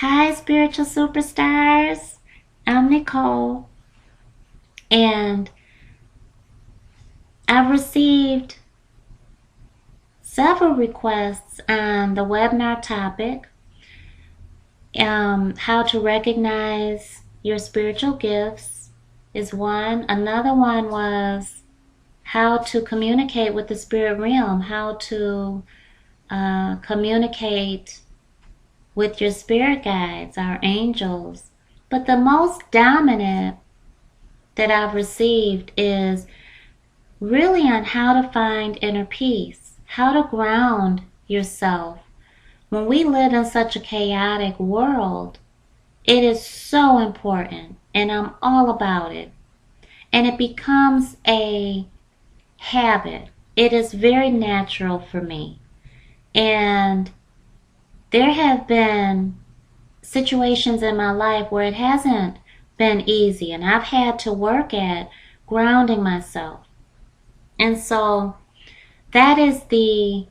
Hi, spiritual superstars. I'm Necole, and I've received several requests on the webinar topic, how to recognize your spiritual gifts is one. Another one was how to communicate with the spirit realm, how to communicate with your spirit guides, our angels. But the most dominant that I've received is really on how to find inner peace, how to ground yourself. When we live in such a chaotic world, it is so important, and I'm all about it. And it becomes a habit. It is very natural for me. And there have been situations in my life where it hasn't been easy, and I've had to work at grounding myself. And so that is the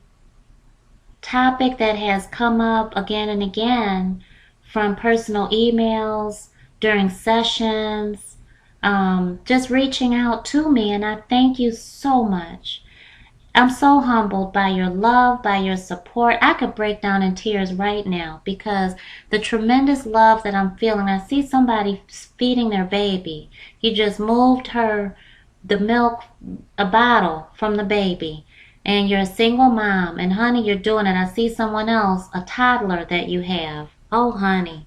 topic that has come up again and again from personal emails, during sessions, just reaching out to me, and I thank you so much. I'm so humbled by your love, by your support. I could break down in tears right now because the tremendous love that I'm feeling. I see somebody feeding their baby. You just moved the milk, a bottle from the baby, and you're a single mom, and honey, you're doing it. I see someone else, a toddler that you have. Oh, honey.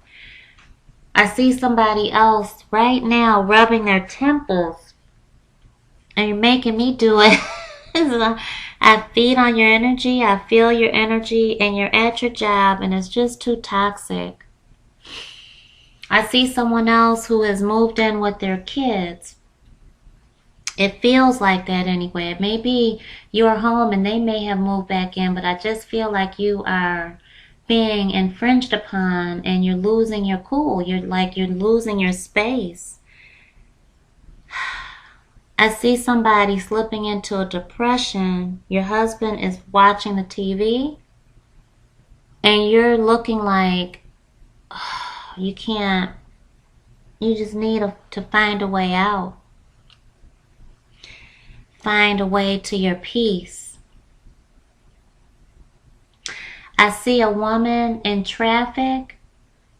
I see somebody else right now rubbing their temples, and you're making me do it. I feed on your energy, I feel your energy, and you're at your job, and it's just too toxic. I see someone else who has moved in with their kids. It feels like that anyway. It may be your home and they may have moved back in, but I just feel like you are being infringed upon and you're losing your cool. You're losing your space. I see somebody slipping into a depression. Your husband is watching the TV and you're looking like you can't, you just need to find a way out. Find a way to your peace. I see a woman in traffic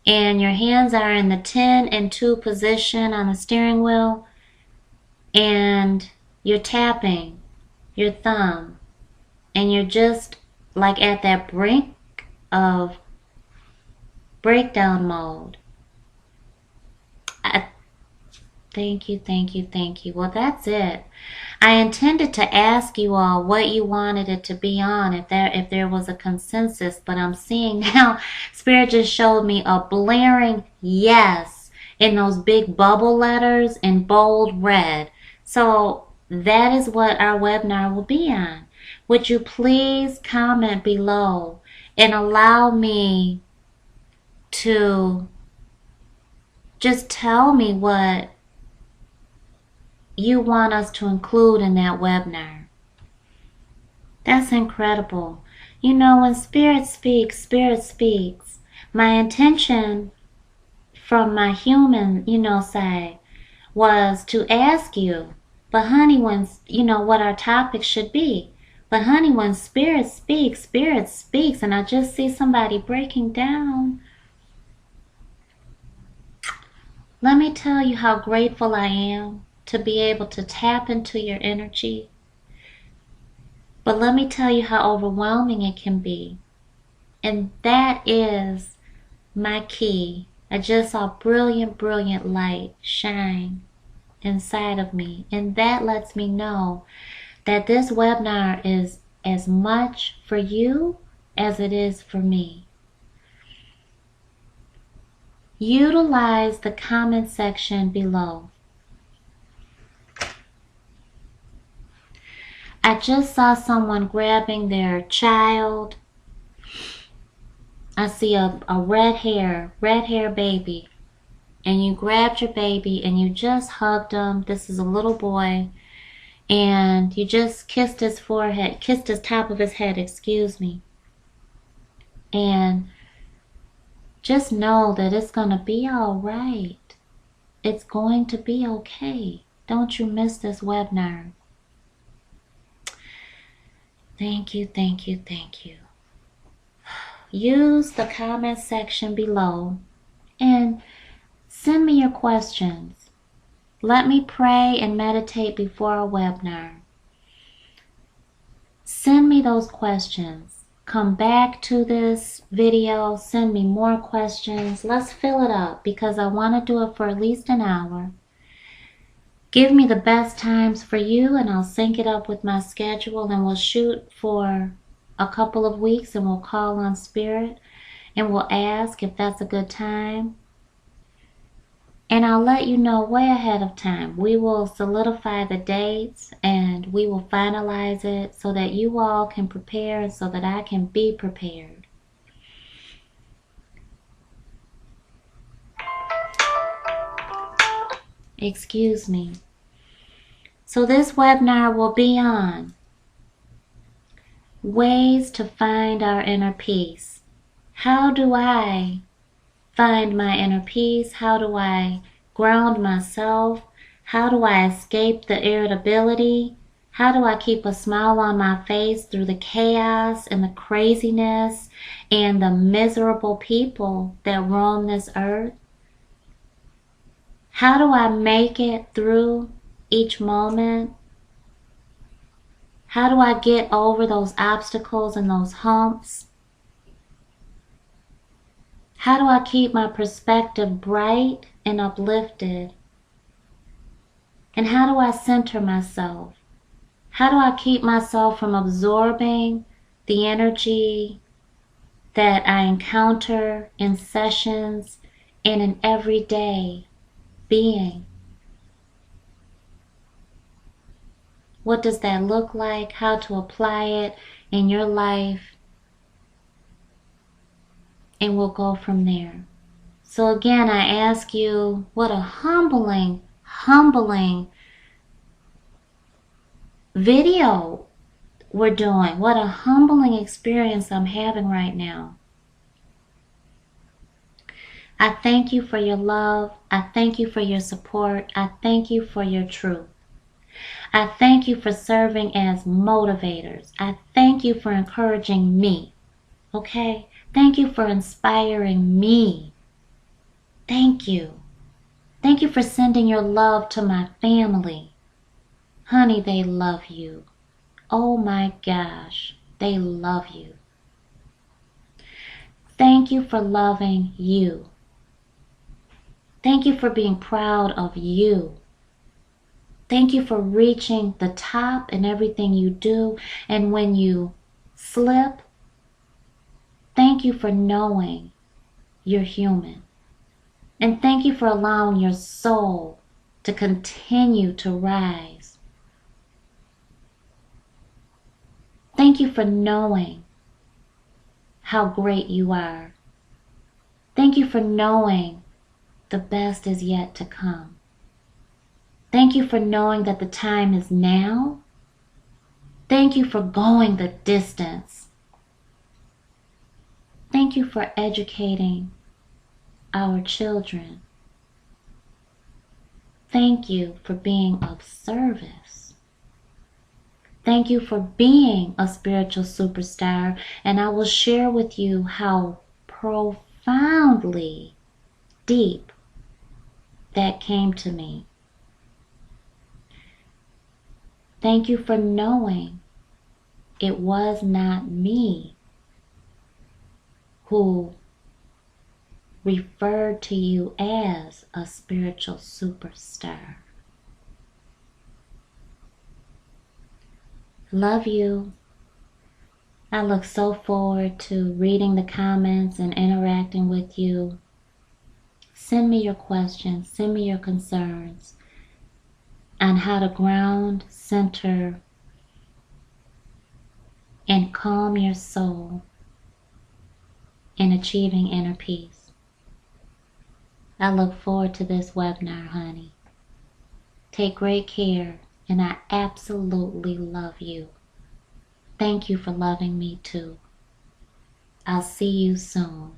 and your hands are in the 10 and 2 position on the steering wheel, and you're tapping your thumb, and you're just like at that brink of breakdown mode. Thank you, thank you, thank you. Well, that's it. I intended to ask you all what you wanted it to be on, if there was a consensus, but I'm seeing now Spirit just showed me a blaring yes in those big bubble letters in bold red. So that is what our webinar will be on. Would you please comment below and allow me to just tell me what you want us to include in that webinar. That's incredible. You know, when Spirit speaks, Spirit speaks. My intention from my human, side was to ask you, but honey, when, what our topic should be. But honey, when Spirit speaks, and I just see somebody breaking down. Let me tell you how grateful I am to be able to tap into your energy. But let me tell you how overwhelming it can be. And that is my key. I just saw brilliant, brilliant light shine inside of me. And that lets me know that this webinar is as much for you as it is for me. Utilize the comment section below. I just saw someone grabbing their child. I see a red hair baby. And you grabbed your baby and you just hugged him. This is a little boy. And you just kissed his forehead, kissed his top of his head, excuse me. And Just know that it's going to be all right. It's going to be okay. Don't you miss this webinar. Thank you, thank you, thank you. Use the comment section below and send me your questions. Let me pray and meditate before a webinar. Send me those questions. Come back to this video. Send me more questions. Let's fill it up because I want to do it for at least an hour. Give me the best times for you and I'll sync it up with my schedule, and we'll shoot for a couple of weeks and we'll call on Spirit and we'll ask if that's a good time. And I'll let you know way ahead of time. We will solidify the dates and we will finalize it so that you all can prepare and so that I can be prepared. Excuse me. So this webinar will be on ways to find our inner peace. How do I find my inner peace? How do I ground myself? How do I escape the irritability? How do I keep a smile on my face through the chaos and the craziness and the miserable people that roam this earth? How do I make it through each moment? How do I get over those obstacles and those humps? How do I keep my perspective bright and uplifted? And how do I center myself? How do I keep myself from absorbing the energy that I encounter in sessions and in everyday being? What does that look like? How to apply it in your life? And we'll go from there. So again, I ask you, what a humbling video we're doing. What a humbling experience I'm having right now. I thank you for your love. I thank you for your support. I thank you for your truth. I thank you for serving as motivators. I thank you for encouraging me. Okay? Thank you for inspiring me. Thank you. Thank you for sending your love to my family. Honey, they love you. Oh my gosh, they love you. Thank you for loving you. Thank you for being proud of you. Thank you for reaching the top in everything you do. And when you slip, thank you for knowing you're human. And thank you for allowing your soul to continue to rise. Thank you for knowing how great you are. Thank you for knowing the best is yet to come. Thank you for knowing that the time is now. Thank you for going the distance. Thank you for educating our children. Thank you for being of service. Thank you for being a spiritual superstar, and I will share with you how profoundly deep that came to me. Thank you for knowing it was not me who referred to you as a spiritual superstar. Love you. I look so forward to reading the comments and interacting with you. Send me your questions, send me your concerns on how to ground, center, and calm your soul in achieving inner peace. I look forward to this webinar, honey. Take great care, and I absolutely love you. Thank you for loving me too. I'll see you soon.